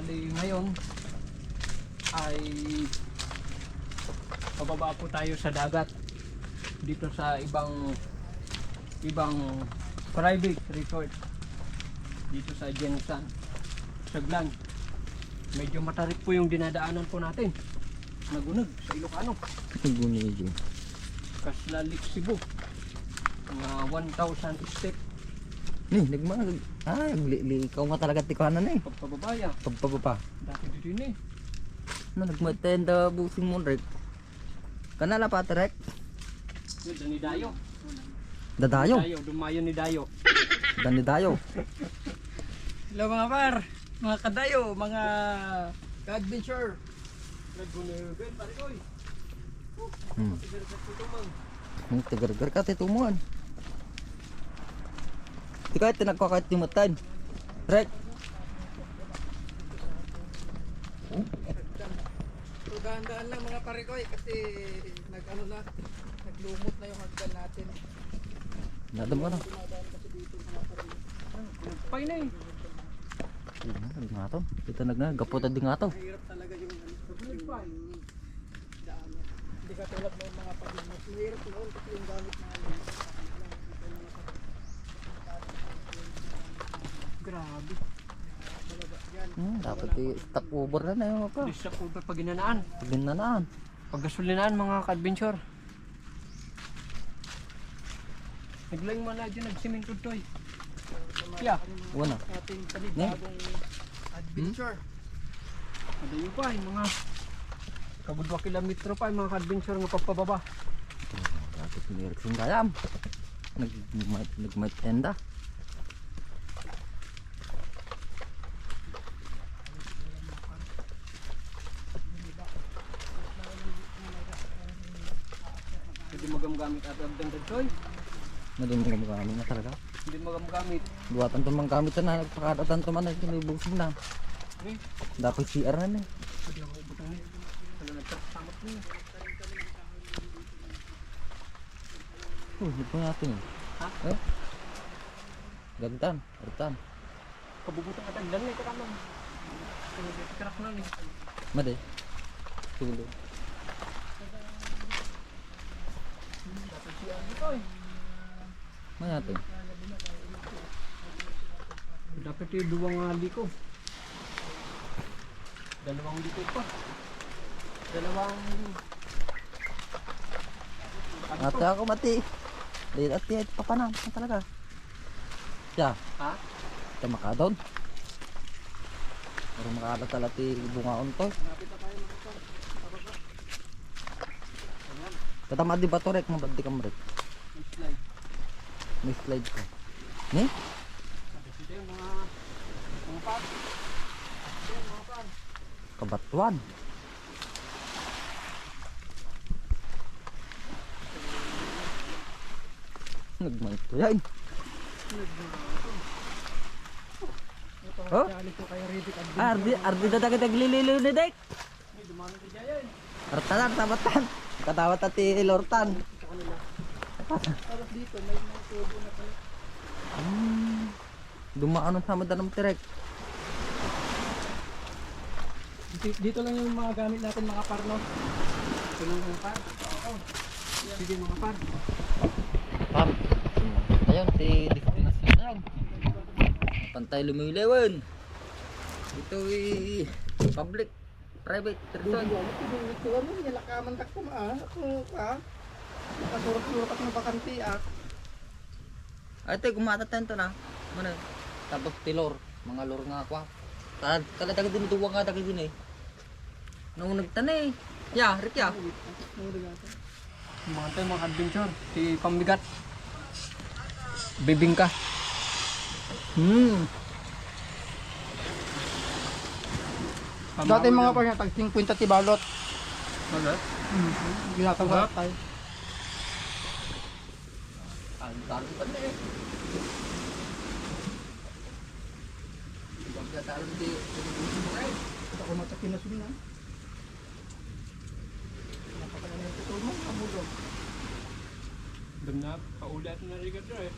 Bali ngayon ay pababa po tayo sa dagat dito sa ibang private resort dito sa Jensan, Saglan. Medyo matarik po yung dinadaanan po natin. Nagunag sa Ilocano. Nagunag. Kaslalik, Cebu. Mga 1,000 step. Nagmahal. Ikaw nga talaga tikanan eh. Pagpababaya. Pagpababa. Dati dito eh. Nagmatenda busing mo rek. Kanala pa rek. Yun, Dani Dayo. Dadayo. Dumayo ni Dayo. Dani dayo. Hello mga par, mga kadayo, mga ka-adventure. Nagbunugan, pare ko. Tigar-gar ka titumuan. Di kahit tinagkakait timatan. Rek. So dahan-dahan lang mga pare ko kasi naglumot na yung hagdan natin. Nadam ka na. Pay na eh. Nagnato. Dito naggaputan din nga to. Mahirap talaga yung daan. Hindi ka tulad ng mga pag-mas. Mahirap noon kasi yung gamit namin. Grabe. Dapat i-stop over na yung ako. Di siya po pag ginanaan. Ginanaan. Pag gasulinaan mga ka-adventure. Naglayong man na dyan, nagsimintod to eh. Yeah. Wala. Ating panibagong adventure. Madayo pa yung mga kagudwa kilometro pa yung mga adventure ng pagpababa. Dapat nirik yung gayam. Nagmait enda. Hindi magamgamit at ang dagdag Madun mo gamit na talaga. Hindi magamgamit. Duwatan to manggamit na nagpakadatan to man ay kinibugsin na. Dapat CR na eh. Pwede ako butang niya. Wala nagtasamot niya. Ito natin eh. Ha? Gantan. Gantan. Kabubutang at agdan niya. Katamang. Karak na niya. Made. Tulo. Dapat siya dito eh. Ano natin? Dapat yung duwang liko. Dalawang liko pa. Dalawang... Ate ako mati. Dahil ati ay papanang. Ano talaga? Siya. Ha? Ito makadon. Pero makadon ati bungaon to. Katamad di ba to rek? Mabad di ka mo rek? Slide. May slide ko. Ni? Ito yung mga pan. Ito yung mga pan. Kabatuan. Nagmait ko yan. Oh? Ito kaya Riddick at Ardi dadag naglililiw ni Dek. May dumano ka dyan. Artanan, tabatan. Katawat ati Lortan. Tapos dito may mga tubo na pala. Dumaan sa madanang tirek. Dito lang yung mga gamit natin mga par no. Ito lang yung par. Oo. Sige mga par. Pam. Ayun, si destination na yan. Pantay lumilewan. Ito ay public, private, resort. Ito ano, nilakaman ka kumaan. Ako ka. Nakasurot-surot ako ng bakanti ah. Ito, gumatatan to na. Mana? Tapos tilor. Mga lor nga ako. Talaga din duwa nga tagay din eh. Nung nagtanay. Ya, Rick ya. Mga tayo mga adventure. Si Pambigat. Bibingka. Dati mga pa tag 50 tibalot. Balat? Ginatawa tayo. Ang pa na eh. Pagkatalon di Ako matakin na sila. Napakalaman ito ito mo, kamulog. Doon na, paulat na rin ka eh.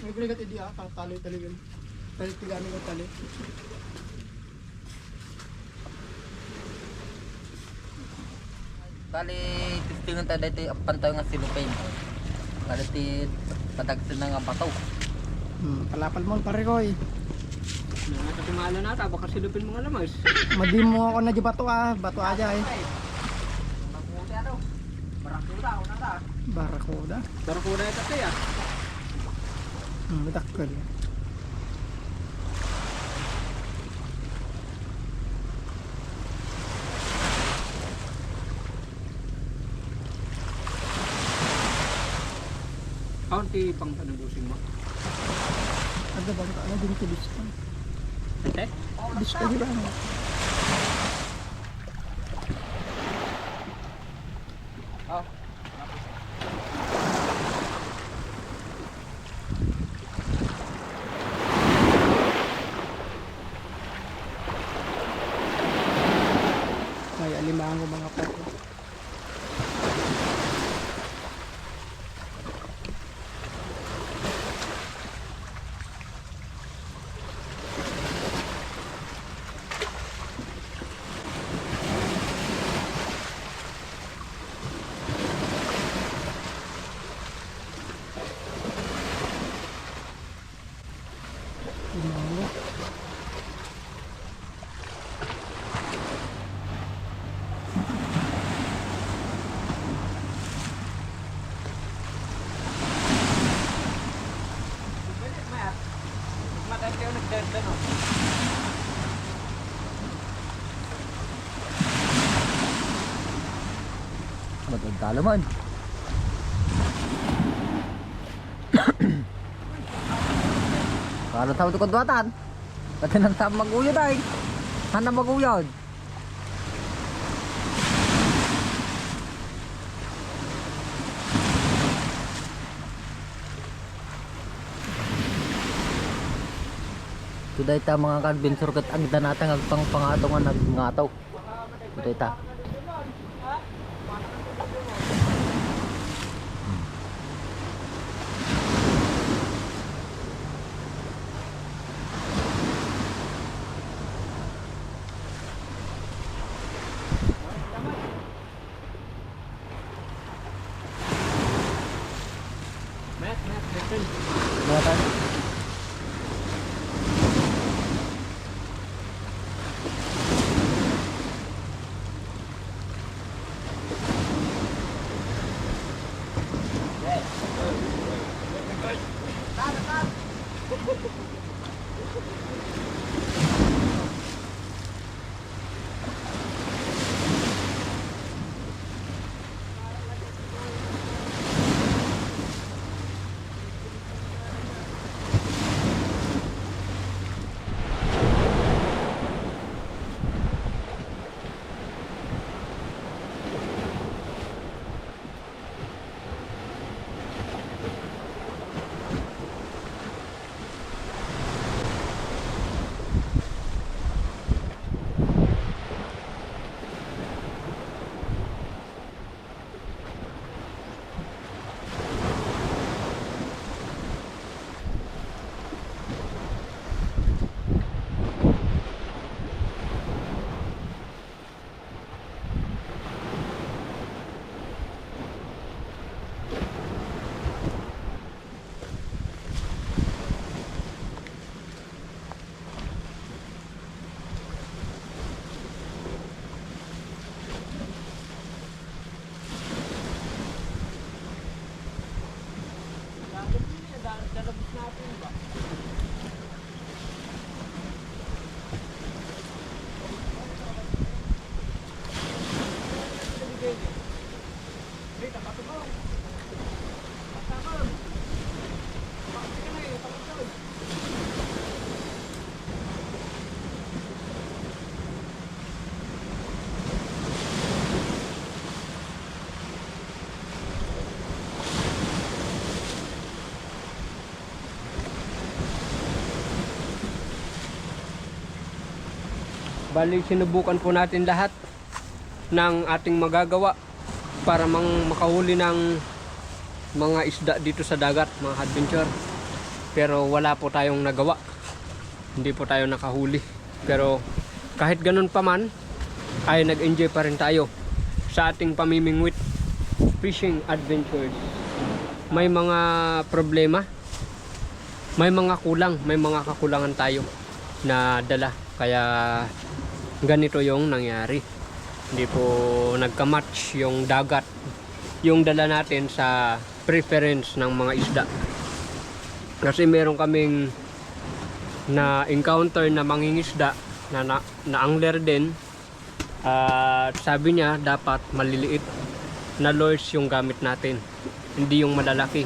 May balikat idi tali talaga. Tali tigamin ko tali. Bali, testingan tayo dito ang pantaw nga silupin. Bali, padagsin na nga bato. Palapal mo pare ko eh. Nakatimala na ta, baka silupin mga lamas. Madi mo ako na di bato bato aja eh. Barakuda. Barakuda ito kaya. Dakkel. Kaunti pang panabusin mo. Ada bang ano din sa disco. Ate? Disco di ba? Oh. May alimango mga pare. Alimango. Madami kayo nagdanda no? Matag kalaman. Kalau tahu tu keduatan. Kata nang tam maguyod ay. Hana maguyod. Tuday ta mga kadbensor kat agda natang agpang pangato nga nagngato. Tuday ta. Met, met. Ngatan. Bali, sinubukan po natin lahat ng ating magagawa para makahuli ng mga isda dito sa dagat, mga adventure. Pero wala po tayong nagawa. Hindi po tayo nakahuli. Pero kahit ganun pa man, ay nag-enjoy pa rin tayo sa ating pamimingwit fishing adventures. May mga problema, may mga kulang, may mga kakulangan tayo na dala. Kaya ganito yung nangyari. Hindi po nagka-match yung dagat, yung dala natin sa preference ng mga isda. Kasi meron kaming na encounter na mangingisda na angler din. At sabi niya dapat maliliit na lures yung gamit natin, hindi yung malalaki.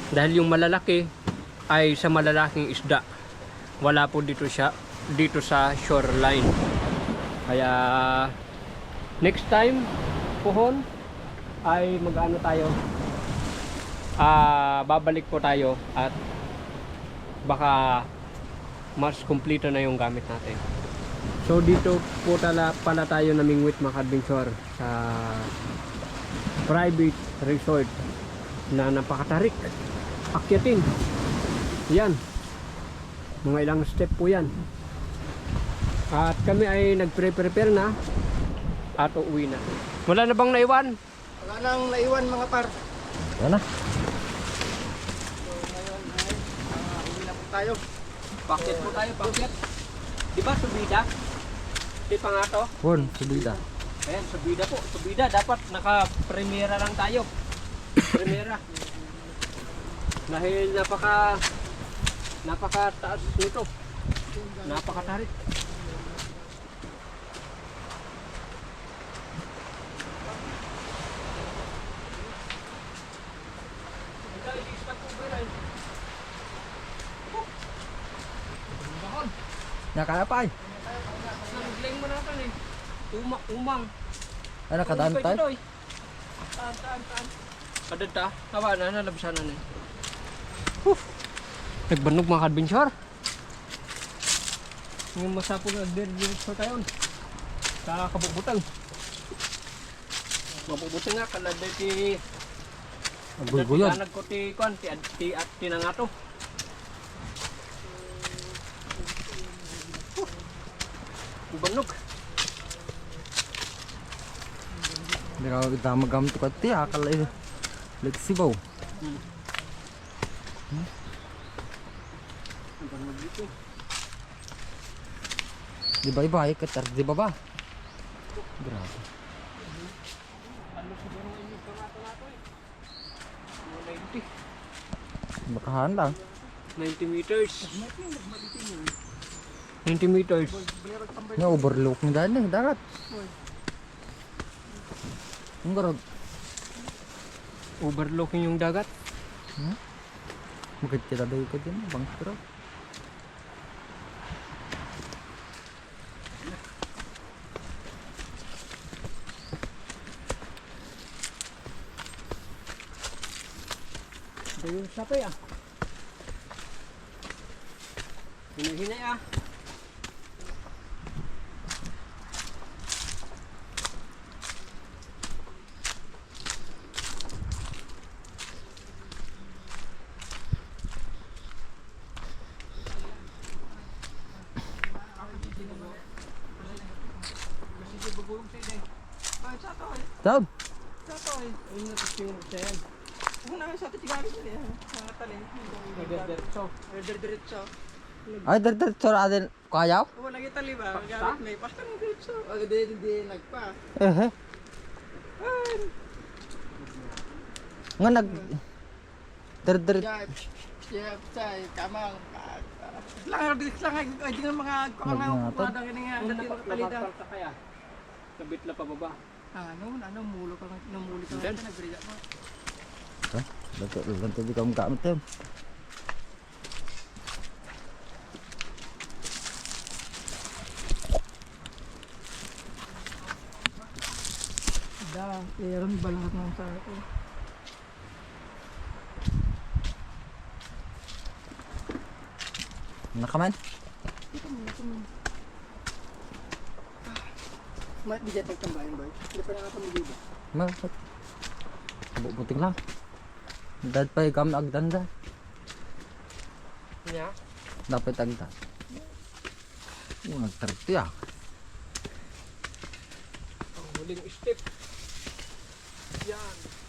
Dahil yung malalaki ay sa malalaking isda. Wala po dito sa shoreline. Kaya next time pohon ay mag-ano tayo, babalik po tayo at baka mas kumpleto na yung gamit natin. So dito po pala tayo namingwit mga adventure sa private resort na napakatarik akyatin. Yan, mga ilang step po yan. At kami ay nagpre-prepare na at uuwi na. Wala na bang naiwan? Wala nang naiwan mga par. Yan na. So ngayon ay uwi na po tayo. Pakyat po tayo, pakyat. Di ba subida? Di pa nga to? Pon, subida. Ayan, subida po. Subida, dapat naka-primera lang tayo. Primera. Dahil napaka-taas nito. Napakatarik. Nakaya pa ay. Nagling mo natin eh. Umang. Ano kadaan tayo? Taan. Kadada. Hawa na, nalabsan na eh. Nagbanog mga adventure. Ngayon masapo na diretso tayo. Sa kabubutang. Mabubutang nga, kaladay ti... Nagbubuyon. Nagko ti kuan, ti na nga to. Banog. Hindi ka kita magamit ko ati akal ay flexible. Banog dito. Di ba iba ay katar di ba ba? Grabe. Ano siguro ang inyong pamato nato eh? 90. Bakahan lang. 90 meters. 90 meters. Nga overlook ni daan eh dagat. Ang garag. Overlooking yung dagat. Makit kita dayo ka din bang pero. Ito yung sapay ah. Hinahinay ah. Tab. Ayun na ito yung sayan. Diretso. Ay dar sora adin kayaw. Wala kita liba. Gamit may pastang diretso. Hindi nagpa. Eh. Nga nag dar Chef say kamang. Lang ay di mga Magngatan. kumadang gani nga Ano dati na makalita. ka kaya? Kabit la pababa. Ano mulo ka Then? nagbriga mo. Lanto di ka gamit tem. Da, meron balangat ng sa ako. Nakaman. Mat di jetag tambahin boy. Hindi pa nakapamili ba? Bakit? Buting lang. Dad pa ikam agdan da. Nya? Dapat agdan. Nagtarti ah. Ang huling step. Yan.